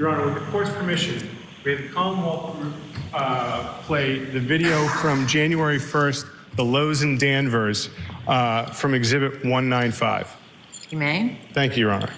Your Honor, with the court's permission, may the Commonwealth play the video from January 1st, the Lowe's and Danvers, from Exhibit 195. You may. Thank you, Your Honor.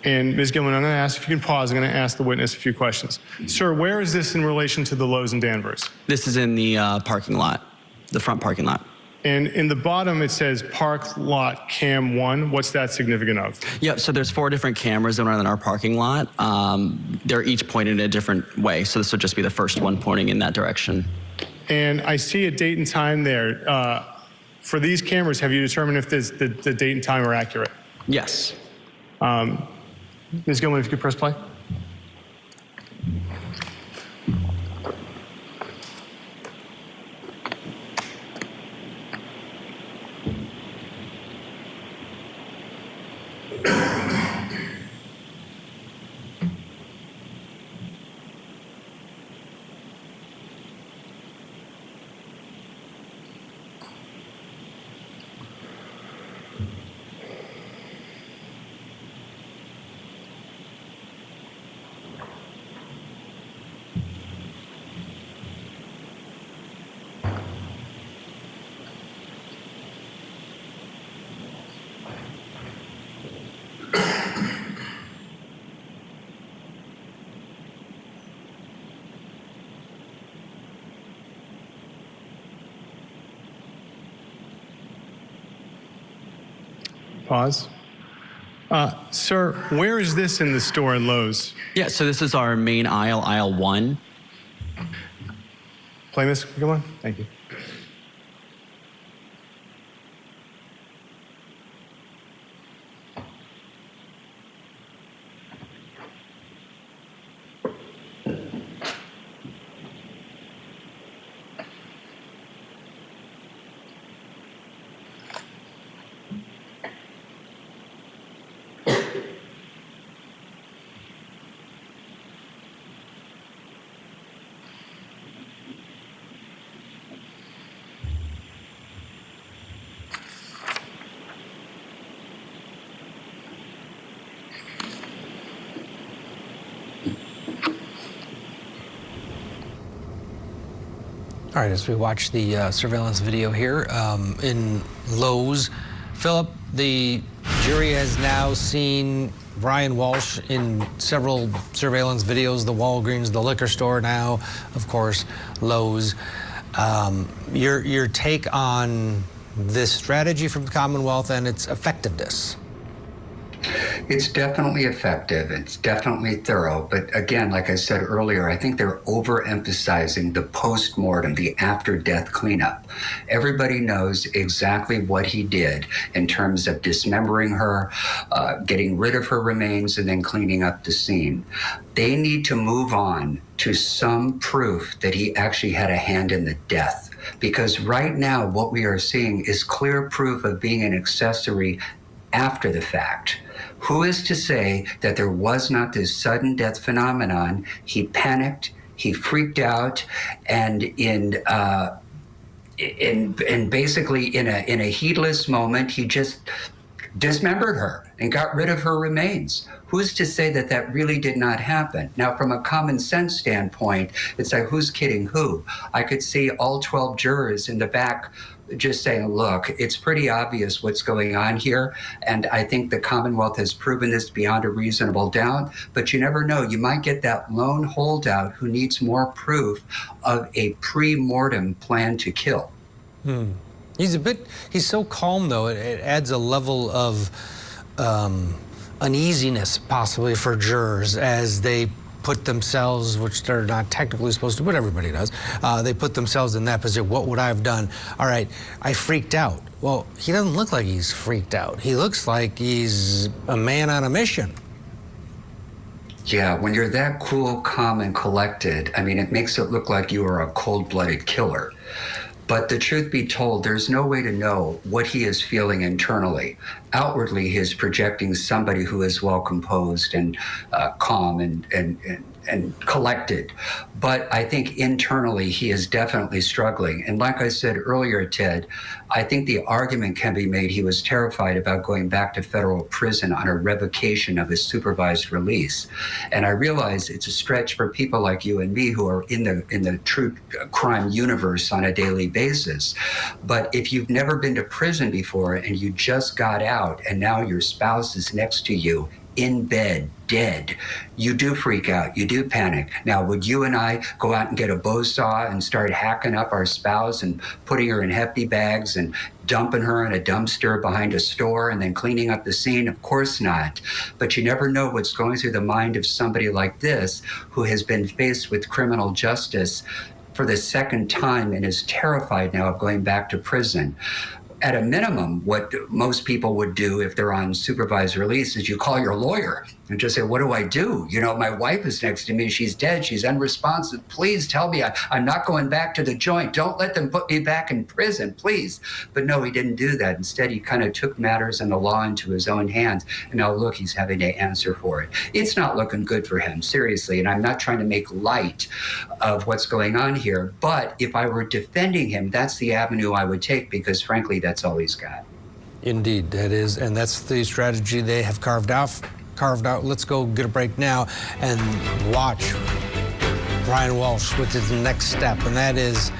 And Ms. Gilman, I'm going to ask if you can pause. I'm going to ask the witness a few questions. Sir, where is this in relation to the Lowe's and Danvers? This is in the parking lot, the front parking lot. And in the bottom, it says park lot cam 1. What's that significant of? Yep, so there's 4 different cameras that are in our parking lot. They're each pointed in a different way, so this would just be the first one pointing in that direction. And I see a date and time there. For these cameras, have you determined if the date and time are accurate? Yes. Ms. Gilman, if you could press play. Pause. Sir, where is this in the store at Lowe's? Yeah, so this is our main aisle, aisle 1. Play, Ms. Gilman. Thank you. All right, as we watch the surveillance video here in Lowe's, Philip, the jury has now seen Brian Walshe in several surveillance videos, the Walgreens, the liquor store now, of course, Lowe's. Your take on this strategy from the Commonwealth and its effectiveness? It's definitely effective. It's definitely thorough. But again, like I said earlier, I think they're overemphasizing the post-mortem, the after-death cleanup. Everybody knows exactly what he did in terms of dismembering her, getting rid of her remains, and then cleaning up the scene. They need to move on to some proof that he actually had a hand in the death. Because right now, what we are seeing is clear proof of being an accessory after the fact. Who is to say that there was not this sudden death phenomenon? He panicked, he freaked out, and basically in a heedless moment, he just dismembered her and got rid of her remains. Who's to say that that really did not happen? Now, from a common sense standpoint, it's like, who's kidding who? I could see all 12 jurors in the back just saying, look, it's pretty obvious what's going on here. And I think the Commonwealth has proven this beyond a reasonable doubt. But you never know. You might get that lone holdout who needs more proof of a pre-mortem plan to kill. He's so calm, though. It adds a level of uneasiness, possibly, for jurors as they put themselves, which they're not technically supposed to, but everybody does, they put themselves in that position. What would I have done? All right, I freaked out. Well, he doesn't look like he's freaked out. He looks like he's a man on a mission. Yeah, when you're that cool, calm, and collected, I mean, it makes it look like you are a cold-blooded killer. But the truth be told, there's no way to know what he is feeling internally. Outwardly, he is projecting somebody who is well composed and calm and and collected. But I think internally he is definitely struggling. And like I said earlier, Ted, I think the argument can be made he was terrified about going back to federal prison on a revocation of his supervised release. And I realize it's a stretch for people like you and me who are in the true crime universe on a daily basis. But if you've never been to prison before and you just got out and now your spouse is next to you in bed, dead, you do freak out, you do panic. Now, would you and I go out and get a bow saw and start hacking up our spouse and putting her in hefty bags and dumping her in a dumpster behind a store and then cleaning up the scene? Of course not. But you never know what's going through the mind of somebody like this who has been faced with criminal justice for the second time and is terrified now of going back to prison. At a minimum, what most people would do if they're on supervised release is you call your lawyer and just say, what do I do? You know, my wife is next to me. She's dead. She's unresponsive. Please tell me I'm not going back to the joint. Don't let them put me back in prison, please. But no, he didn't do that. Instead, he kind of took matters and the law into his own hands. And now look, he's having to answer for it. It's not looking good for him, seriously. And I'm not trying to make light of what's going on here. But if I were defending him, that's the avenue I would take because frankly, that's all he's got. Indeed, that is, and that's the strategy they have carved out. Let's go get a break now and watch Brian Walshe with his next step, and that is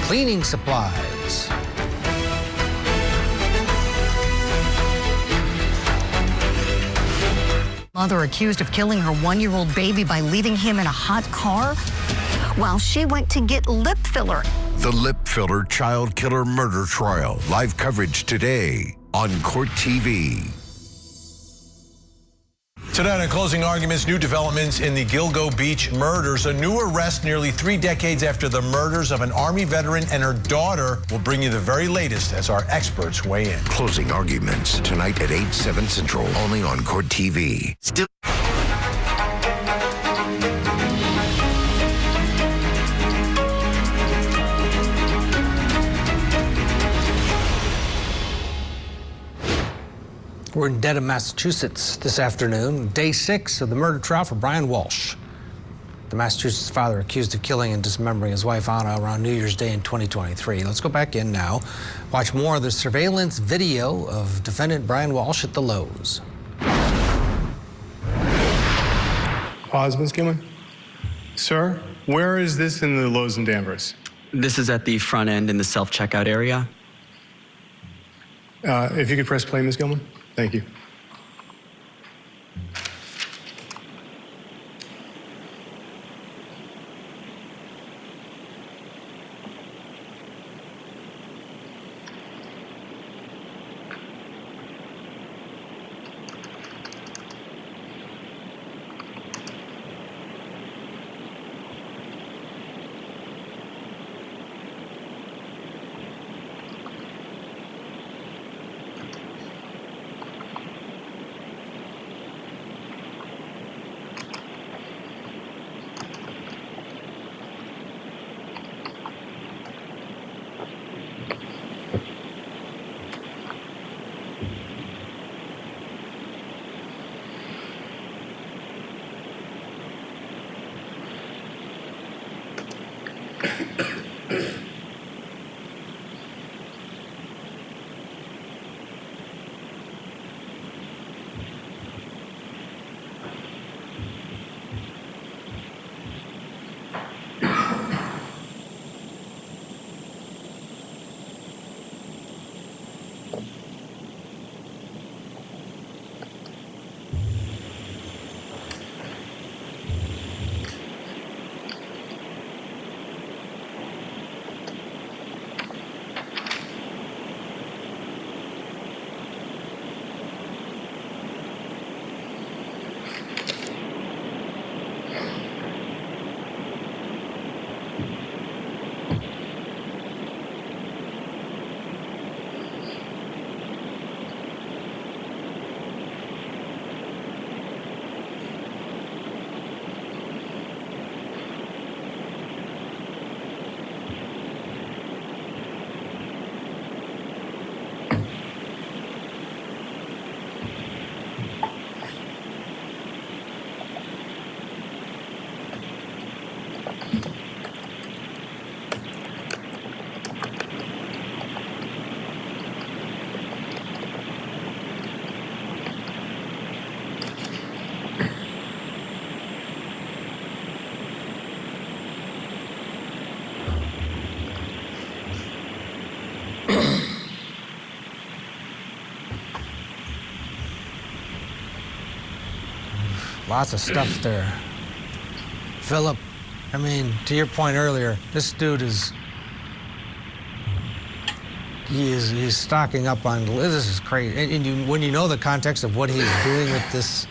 cleaning supplies. Mother accused of killing her 1-year-old baby by leaving him in a hot car while she went to get lip filler. The lip filler child killer murder trial. Live coverage today on Court TV. Tonight on Closing Arguments, new developments in the Gilgo Beach murders. A new arrest nearly 3 decades after the murders of an Army veteran and her daughter. We'll bring you the very latest as our experts weigh in. Closing Arguments tonight at 8, 7 Central, only on Court TV. We're in Dedham, Massachusetts this afternoon, day 6 of the murder trial for Brian Walshe. The Massachusetts father accused of killing and dismembering his wife Anna around New Year's Day in 2023. Let's go back in now, watch more of the surveillance video of defendant Brian Walshe at the Lowe's. Pause, Ms. Gilman. Sir, where is this in the Lowe's and Danvers? This is at the front end in the self-checkout area. If you could press play, Ms. Gilman. Thank you. Lots of stuff there. Philip, I mean, to your point earlier, this dude is... He's stocking up on... This is crazy. And when you know the context of what he's doing with this...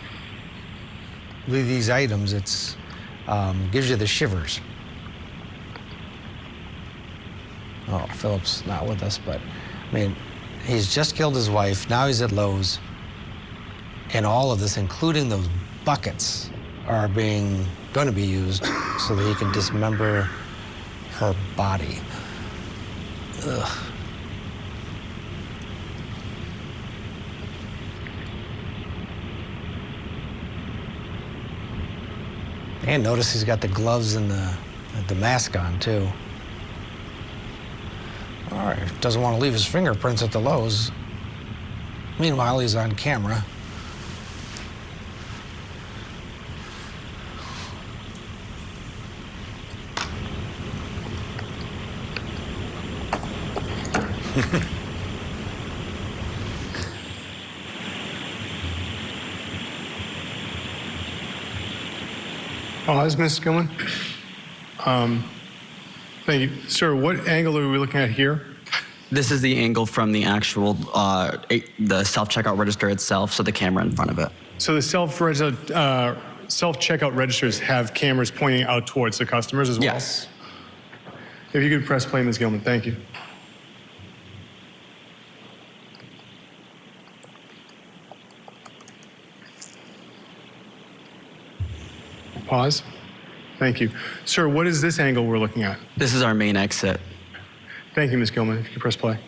with these items, it's... gives you the shivers. Oh, Philip's not with us, but... I mean, he's just killed his wife. Now he's at Lowe's. And all of this, including those buckets, are going to be used so that he can dismember her body. Ugh. And notice he's got the gloves and the mask on, too. All right, doesn't want to leave his fingerprints at the Lowe's. Meanwhile, he's on camera. Pause, Ms. Gilman. Thank you. Sir, what angle are we looking at here? This is the angle from the actual, the self-checkout register itself, so the camera in front of it. So the self-checkout registers have cameras pointing out towards the customers as well? Yes. If you could press play, Ms. Gilman, thank you. Pause. Thank you. Sir, what is this angle we're looking at? This is our main exit. Thank you, Ms. Gilman. If you could press play.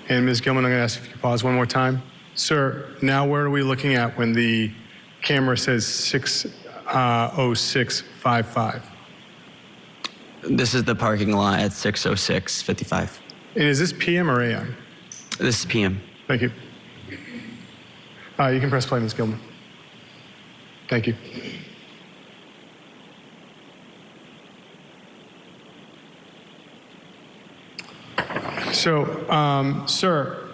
And Ms. Gilman, I'm going to ask if you could pause one more time. Sir, now where are we looking at when the camera says 6:06:55? This is the parking lot at 6:06:55. And is this PM or AM? This is PM. Thank you. You can press play, Ms. Gilman. Thank you. So, sir,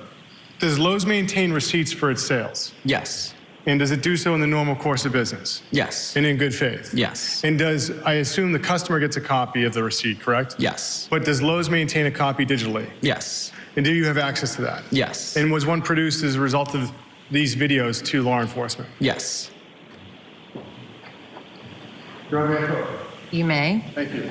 does Lowe's maintain receipts for its sales? Yes. And does it do so in the normal course of business? Yes. And in good faith? Yes. And does, I assume the customer gets a copy of the receipt, correct? Yes. But does Lowe's maintain a copy digitally? Yes. And do you have access to that? Yes. And was one produced as a result of these videos to law enforcement? Yes. Your Honor, may I vote? You may. Thank you.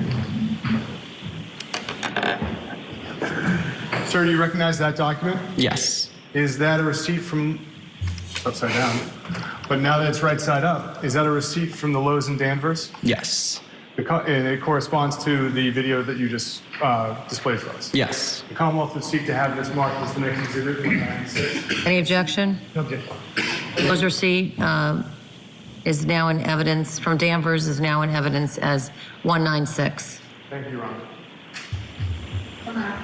Sir, do you recognize that document? Yes. Is that a receipt from, upside down, but now that it's right side up, is that a receipt from the Lowe's in Danvers? Yes. And it corresponds to the video that you just displayed for us? Yes. The Commonwealth would seek to have this marked as the next exhibit 196. Any objection? Objection. Lowe's receipt is now in evidence, from Danvers is now in evidence as 196. Thank you, Your Honor.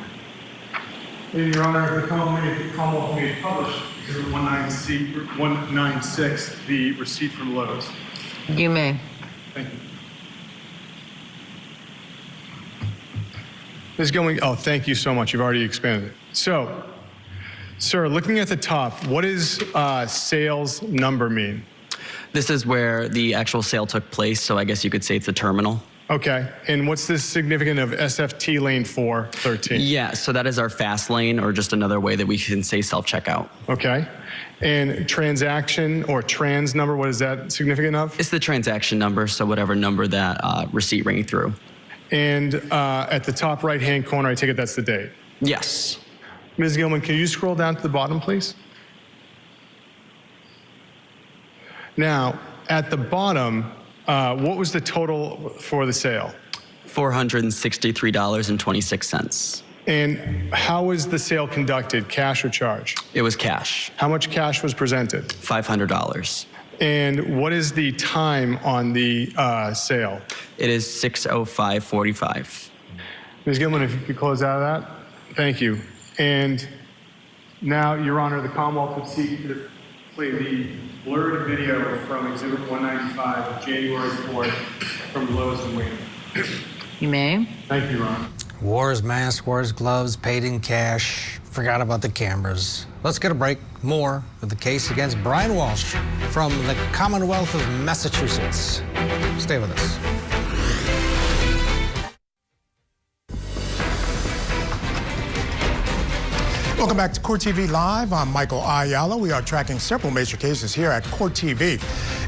In Your Honor, the Commonwealth may publish exhibit 196, the receipt from Lowe's. You may. Thank you. Ms. Gilman, oh, thank you so much. You've already expanded it. So, sir, looking at the top, what does sales number mean? This is where the actual sale took place, so I guess you could say it's a terminal. Okay, and what's the significance of SFT lane 413? Yeah, so that is our fast lane, or just another way that we can say self-checkout. Okay, and transaction or trans number, what is that significant of? It's the transaction number, so whatever number that receipt rang through. And at the top right-hand corner, I take it that's the date? Yes. Ms. Gilman, can you scroll down to the bottom, please? Now, at the bottom, what was the total for the sale? $463.26. And how was the sale conducted, cash or charge? It was cash. How much cash was presented? $500. And what is the time on the sale? It is 6:05:45. Ms. Gilman, if you could close out of that. Thank you. And now, Your Honor, the Commonwealth would seek to play the blurred video from Exhibit 195 of January 4th from Lowe's and Wayne. You may. Thank you, Ron. Wore his mask, wore his gloves, paid in cash, forgot about the cameras. Let's get a break. More with the case against Brian Walshe from the Commonwealth of Massachusetts. Stay with us. Welcome back to Court TV Live. I'm Michael Ayala. We are tracking several major cases here at Court TV.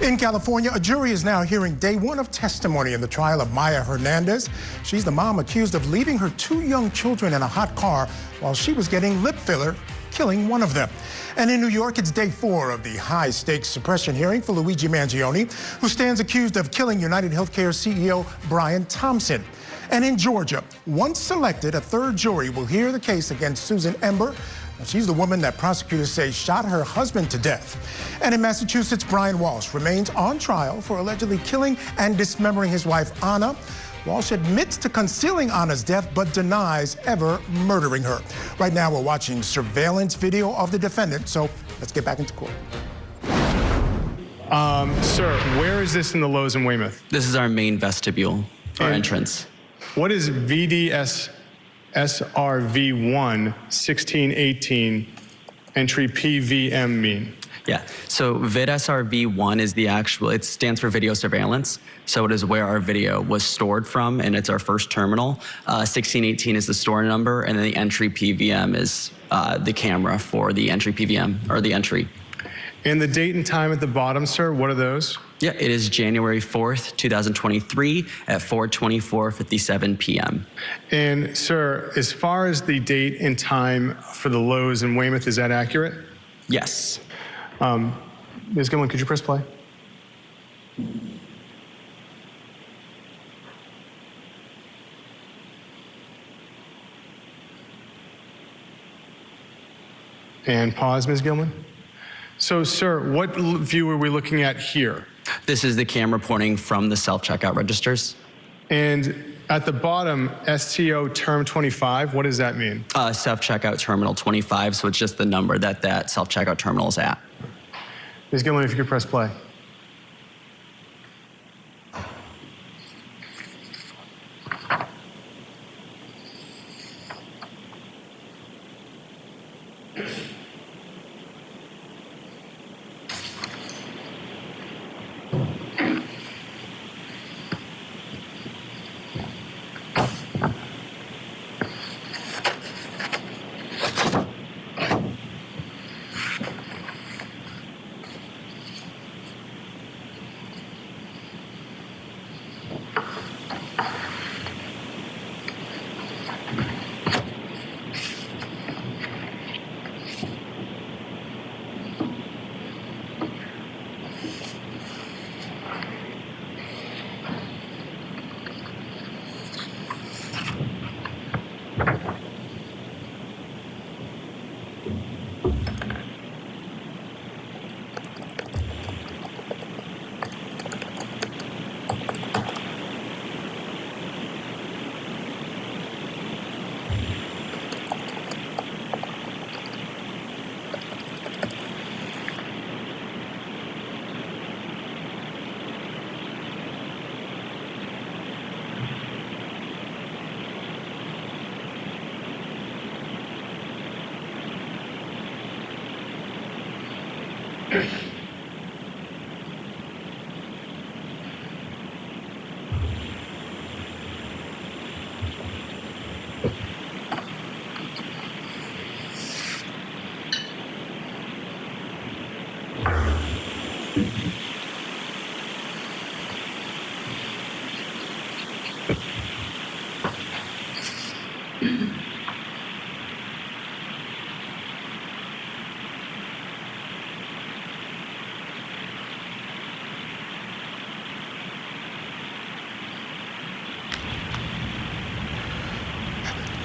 In California, a jury is now hearing day one of testimony in the trial of Maya Hernandez. She's the mom accused of leaving her 2 young children in a hot car while she was getting lip filler, killing one of them. And in New York, it's day 4 of the high-stakes suppression hearing for Luigi Mangione, who stands accused of killing United Healthcare CEO Brian Thompson. And in Georgia, once selected, a 3rd jury will hear the case against Susan Ember. She's the woman that prosecutors say shot her husband to death. And in Massachusetts, Brian Walshe remains on trial for allegedly killing and dismembering his wife, Anna. Walshe admits to concealing Anna's death, but denies ever murdering her. Right now, we're watching surveillance video of the defendant, so let's get back into court. Sir, where is this in the Lowe's in Weymouth? This is our main vestibule, our entrance. What does VDS SRV1 1618 entry PVM mean? Yeah, so VidSRV1 is the actual, it stands for video surveillance. So it is where our video was stored from, and it's our first terminal. 1618 is the store number, and then the entry PVM is the camera for the entry PVM, or the entry. And the date and time at the bottom, sir, what are those? Yeah, it is January 4th, 2023 at 4:24:57 p.m. And sir, as far as the date and time for the Lowe's in Weymouth, is that accurate? Yes. Ms. Gilman, could you press play? And pause, Ms. Gilman. So, sir, what view are we looking at here? This is the camera pointing from the self-checkout registers. And at the bottom, STO term 25, what does that mean? Self-checkout terminal 25, so it's just the number that that self-checkout terminal is at. Ms. Gilman, if you could press play.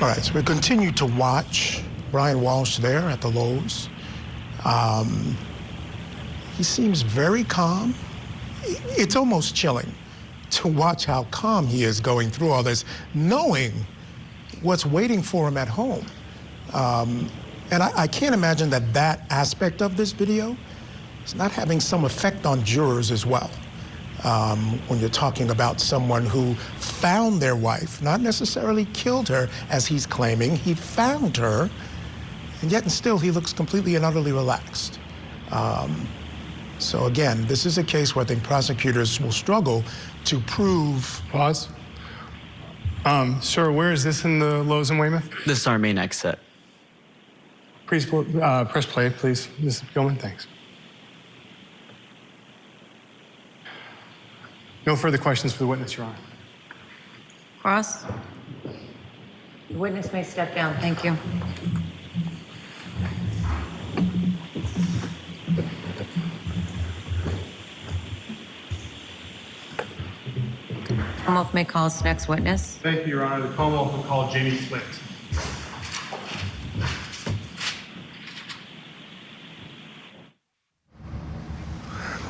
All right, so we continue to watch Brian Walshe there at the Lowe's. He seems very calm. It's almost chilling to watch how calm he is going through all this, knowing what's waiting for him at home. And I can't imagine that that aspect of this video is not having some effect on jurors as well. when you're talking about someone who found their wife, not necessarily killed her, as he's claiming. He found her, and yet and still he looks completely and utterly relaxed. So again, this is a case where I think prosecutors will struggle to prove. Pause. Sir, where is this in the Lowe's in Weymouth? This is our main exit. Please press play, please, Mrs. Gilman. Thanks. No further questions for the witness, Your Honor. Cross. The witness may step down. Thank you. Commonwealth may call its next witness. Thank you, Your Honor. The Commonwealth will call Jamie Flint.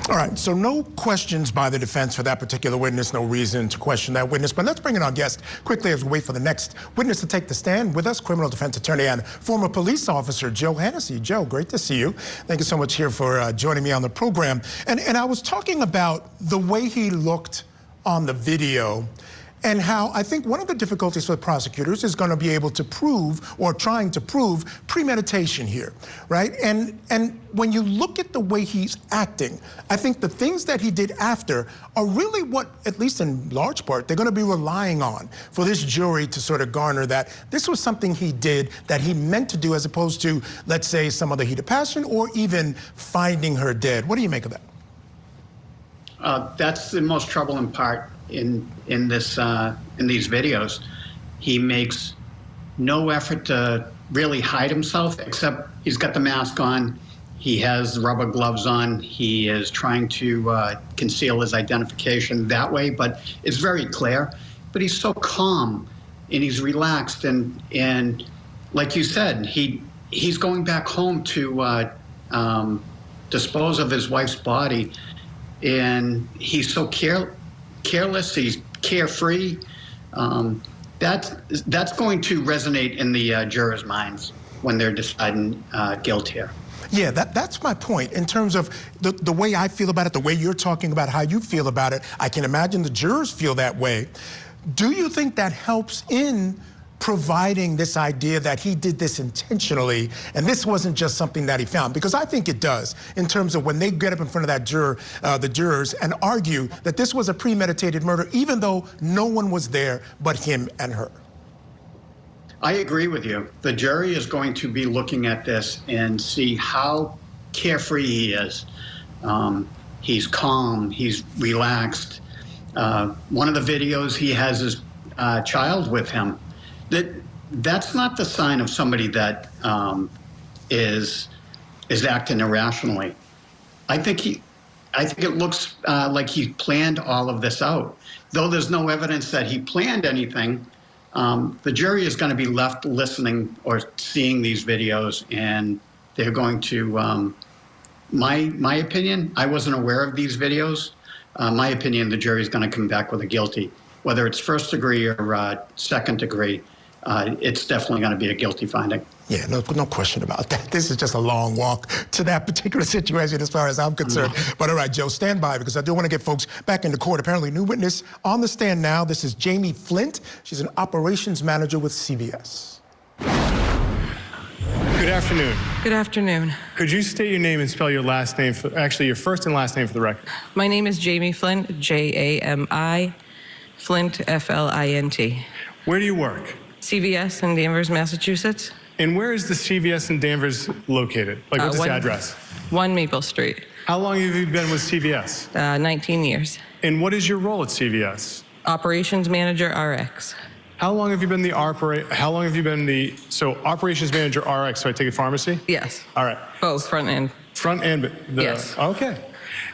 All right, so no questions by the defense for that particular witness, no reason to question that witness. But let's bring in our guest quickly as we wait for the next witness to take the stand. With us, criminal defense attorney and former police officer Joe Hennessy. Joe, great to see you. Thank you so much here for joining me on the program. And I was talking about the way he looked on the video, and how I think one of the difficulties for prosecutors is going to be able to prove, or trying to prove, premeditation here, right? And when you look at the way he's acting, I think the things that he did after are really what, at least in large part, they're going to be relying on for this jury to sort of garner that this was something he did that he meant to do, as opposed to, let's say, some other heat of passion or even finding her dead. What do you make of that? That's the most troubling part in these videos. He makes no effort to really hide himself, except he's got the mask on, he has rubber gloves on, he is trying to conceal his identification that way, but it's very clear. But he's so calm and he's relaxed, and like you said, he's going back home to dispose of his wife's body. And he's so careless, he's carefree. That's going to resonate in the jurors' minds when they're deciding guilt here. Yeah, that's my point. In terms of the way I feel about it, the way you're talking about how you feel about it, I can imagine the jurors feel that way. Do you think that helps in providing this idea that he did this intentionally and this wasn't just something that he found? Because I think it does, in terms of when they get up in front of that the jurors, and argue that this was a premeditated murder, even though no one was there but him and her. I agree with you. The jury is going to be looking at this and see how carefree he is. He's calm, he's relaxed. One of the videos, he has his child with him. That's not the sign of somebody that is acting irrationally. I think it looks like he planned all of this out. Though there's no evidence that he planned anything, the jury is going to be left listening or seeing these videos, and they're going to, my opinion, I wasn't aware of these videos. My opinion, the jury is going to come back with a guilty. Whether it's first degree or second degree, it's definitely going to be a guilty finding. Yeah, no question about that. This is just a long walk to that particular situation as far as I'm concerned. But all right, Joe, stand by, because I do want to get folks back into court. Apparently, new witness on the stand now. This is Jamie Flint. She's an operations manager with CVS. Good afternoon. Good afternoon. Could you state your name and spell your last name, actually your first and last name for the record? My name is Jamie Flint, J-A-M-I, Flint, F-L-I-N-T. Where do you work? CVS in Danvers, Massachusetts. And where is the CVS in Danvers located? Like, what's its address? 1 Maple Street. How long have you been with CVS? 19 years. And what is your role at CVS? Operations Manager RX. How long have you been so Operations Manager RX, so I take it pharmacy? Yes. All right. Both, front end. Front end, yes. Okay.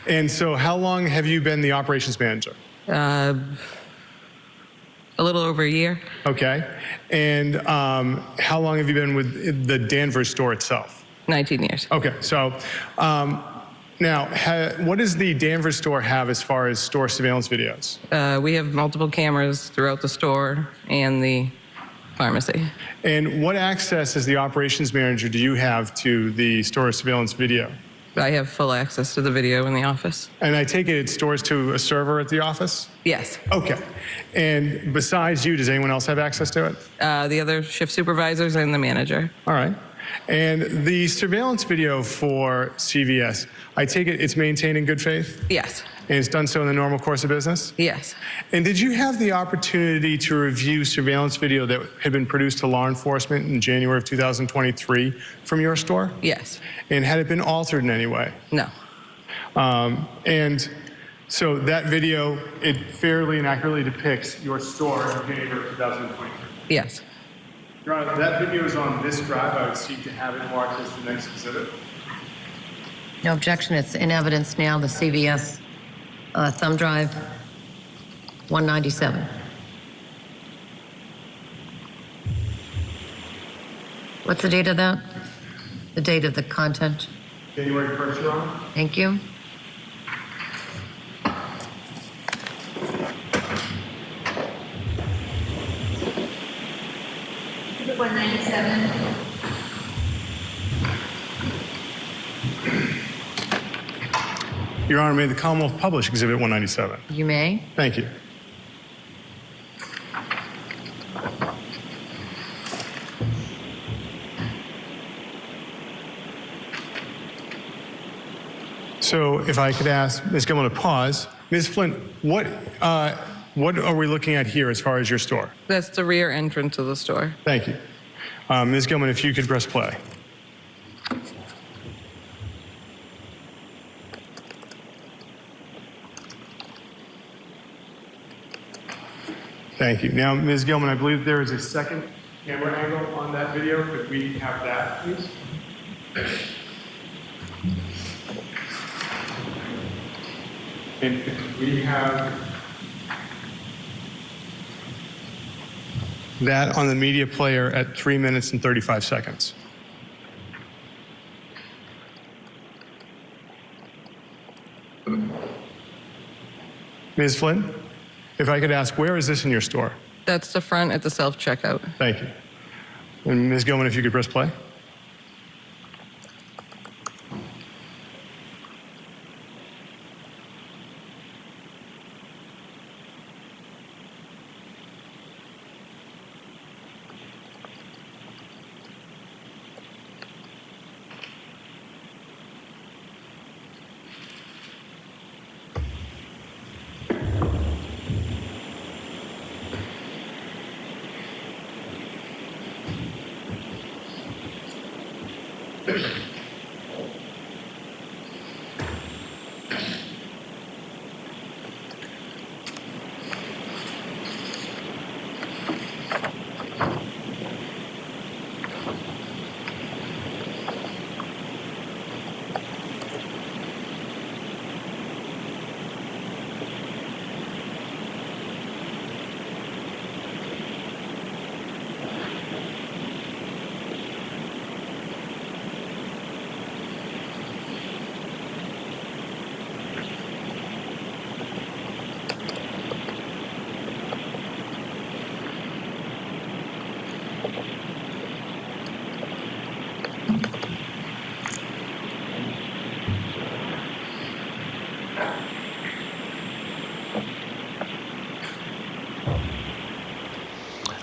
And so how long have you been the Operations Manager? A little over a year. Okay. And how long have you been with the Danvers store itself? 19 years. Okay. So now, what does the Danvers store have as far as store surveillance videos? We have multiple cameras throughout the store and the pharmacy. And what access as the operations manager do you have to the store surveillance video? I have full access to the video in the office. And I take it it stores to a server at the office? Yes. Okay. And besides you, does anyone else have access to it? The other shift supervisors and the manager. All right. And the surveillance video for CVS, I take it it's maintained in good faith? Yes. And it's done so in the normal course of business? Yes. And did you have the opportunity to review surveillance video that had been produced to law enforcement in January of 2023 from your store? Yes. And had it been altered in any way? No. And so that video, it fairly and accurately depicts your store in January of 2023? Yes. Your Honor, that video is on this drive. I would seek to have it marked as the next exhibit. No objection. It's in evidence now, the CVS thumb drive 197. What's the date of that? The date of the content? January 1st, Your Honor. Thank you. Exhibit 197. Your Honor, may the Commonwealth publish Exhibit 197? You may. Thank you. So if I could ask Ms. Gilman to pause. Ms. Flint, what are we looking at here as far as your store? That's the rear entrance of the store. Thank you. Ms. Gilman, if you could press play. Thank you. Now, Ms. Gilman, I believe there is a second camera angle on that video. Could we have that, please? And could we have that on the media player at 3 minutes and 35 seconds? Ms. Flynn, if I could ask, where is this in your store? That's the front at the self-checkout. Thank you. And Ms. Gilman, if you could press play.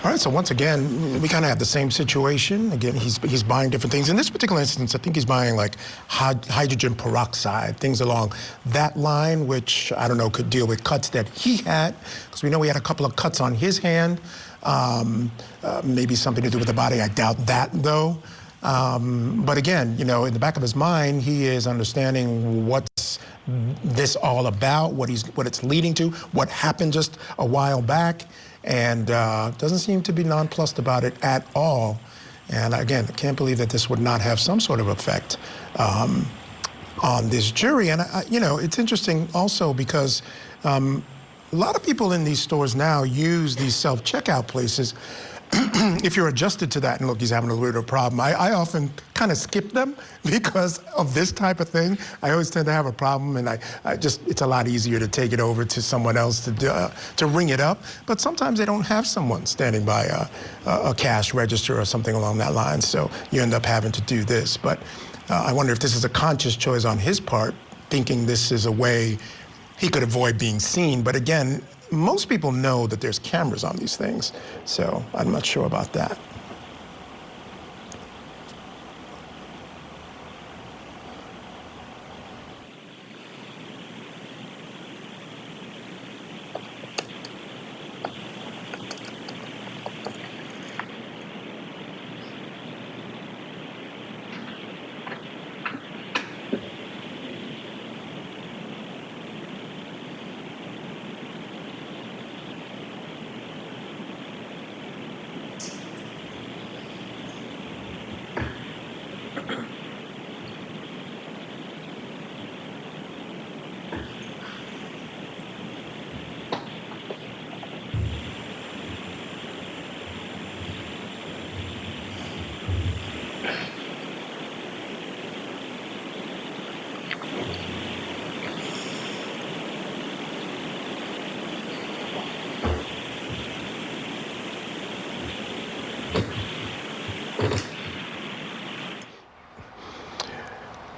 All right, so once again, we kind of have the same situation. Again, he's buying different things. In this particular instance, I think he's buying like hydrogen peroxide, things along that line, which I don't know, could deal with cuts that he had, because we know he had a couple of cuts on his hand, maybe something to do with the body. I doubt that, though. But again, you know, in the back of his mind, he is understanding what's this all about, what it's leading to, what happened just a while back, and doesn't seem to be nonplussed about it at all. And again, I can't believe that this would not have some sort of effect on this jury. And, you know, it's interesting also because a lot of people in these stores now use these self-checkout places. If you're adjusted to that and look, he's having a little bit of a problem, I often kind of skip them because of this type of thing. I always tend to have a problem, and I just, it's a lot easier to take it over to someone else to ring it up. But sometimes they don't have someone standing by a cash register or something along that line, so you end up having to do this. But I wonder if this is a conscious choice on his part, thinking this is a way he could avoid being seen. But again, most people know that there's cameras on these things, so I'm not sure about that.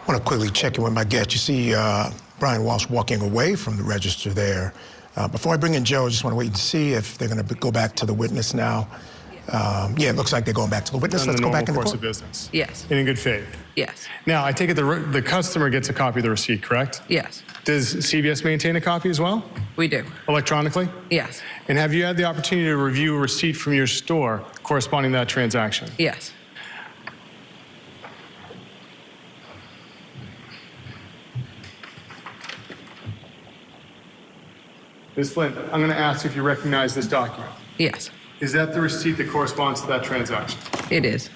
I want to quickly check in with my guest. You see Brian Walshe walking away from the register there. Before I bring in Joe, I just want to wait and see if they're going to go back to the witness now. Yeah, it looks like they're going back to the witness. Let's go back in the course court. of business. Yes. In good faith. Yes. Now, I take it the customer gets a copy of the receipt, correct? Yes. Does CVS maintain a copy as well? We do. Electronically? Yes. And have you had the opportunity to review a receipt from your store corresponding to that transaction? Yes. Ms. Flint, I'm going to ask if you recognize this document. Yes. Is that the receipt that corresponds to that transaction? It is.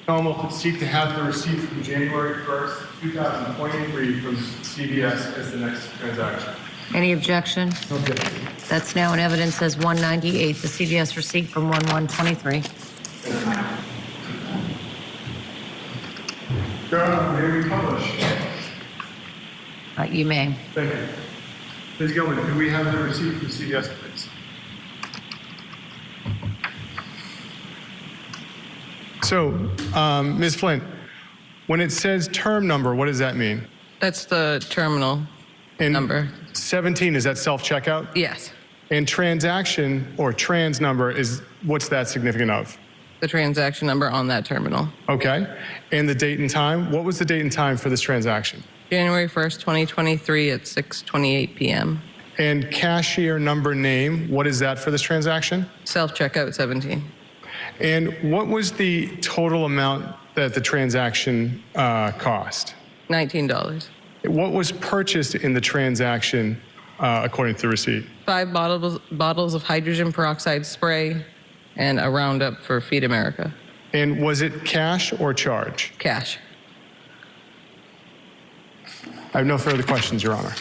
Counsel could seek to have the receipt from January 1st, 2023 from CVS as the next transaction. Any objection? Okay. That's now in evidence as 198, the CVS receipt from 1/1/23. Your Honor, may we publish? You may. Thank you. Ms. Gilman, could we have the receipt from CVS, please? So, Ms. Flint, when it says term number, what does that mean? That's the terminal number. 17, is that self-checkout? Yes. And transaction or trans number is, what's that significant of? The transaction number on that terminal. Okay. And the date and time? What was the date and time for this transaction? January 1st, 2023 at 6:28 p.m. And cashier number name, what is that for this transaction? Self-checkout 17. And what was the total amount that the transaction cost? $19. What was purchased in the transaction according to the receipt? 5 bottles of hydrogen peroxide spray and a Roundup for Feed America. And was it cash or charge? Cash. I have no further questions, Your Honor.